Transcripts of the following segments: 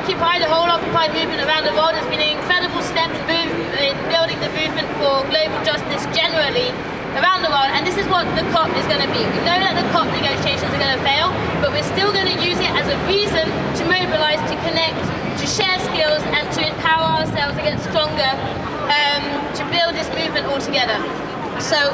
Occupy, the whole Occupy movement around the world has been an incredible step in building the movement for global justice generally around the world, and this is what the COP is going to be. We know that the COP negotiations are going to fail, but we're still going to use it as a reason to mobilize, to connect, to share skills, and to empower ourselves to get stronger, to build this movement all together. So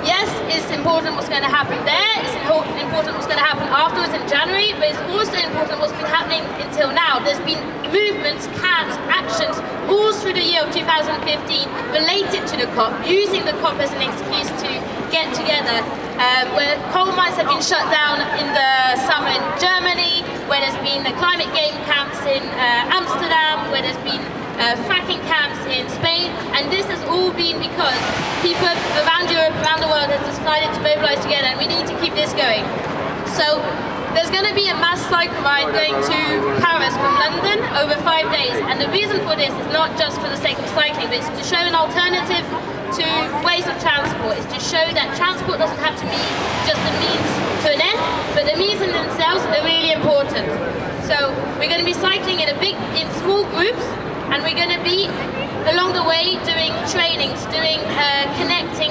yes, it's important what's going to happen there, it's important what's going to happen afterwards in January, but it's also important what's been happening until now. There's been movements, camps, actions all through the year of 2015 related to the COP, using the COP as an excuse to get together, where coal mines have been shut down in the summer in Germany, where there's been the climate game camps in Amsterdam, where there's been fracking camps in Spain, and this has all been because people around Europe, around the world, have decided to mobilize together, and we need to keep this going. So there's going to be a mass cycle ride going to Paris from London over 5 days, and the reason for this is not just for the sake of cycling, but it's to show an alternative to ways of transport. It's to show that transport doesn't have to be just a means to an end, but the means in themselves are really important. So we're going to be cycling in small groups, and we're going to be along the way doing trainings, doing connecting,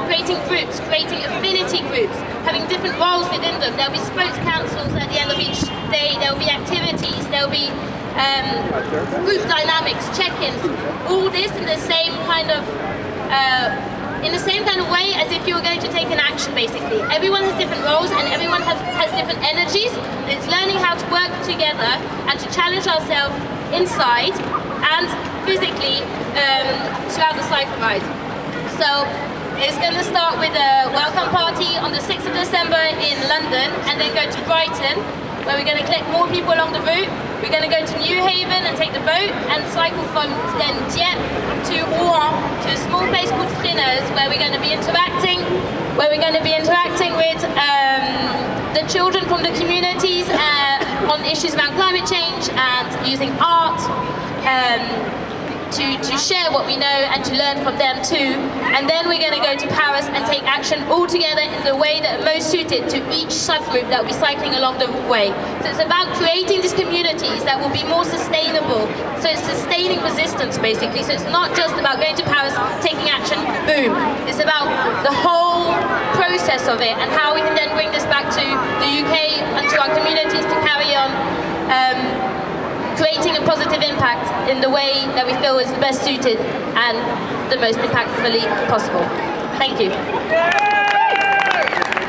creating groups, creating affinity groups, having different roles within them. There'll be spokes councils at the end of each day, there'll be activities, there'll be group dynamics, check-ins, all this in the same kind of way as if you were going to take an action, basically. Everyone has different roles and everyone has different energies. It's learning how to work together and to challenge ourselves inside and physically throughout the cycle ride. So it's going to start with a welcome party on the 6th of December in London, and then go to Brighton, where we're going to collect more people along the route. We're going to go to Newhaven and take the boat and cycle from then Dieppe to Rouen, to a small place called Frineuse, where we're going to be interacting with the children from the communities on issues around climate change, and using art to share what we know and to learn from them too. And then we're going to go to Paris and take action all together in the way that most suited to each subgroup that will be cycling along the way. So it's about creating these communities that will be more sustainable. So it's sustaining resistance, basically. So it's not just about going to Paris, taking action, boom. It's about the whole process of it and how we can then bring this back to the UK and to our communities to carry on creating a positive impact in the way that we feel is the best suited and the most impactfully possible. Thank you.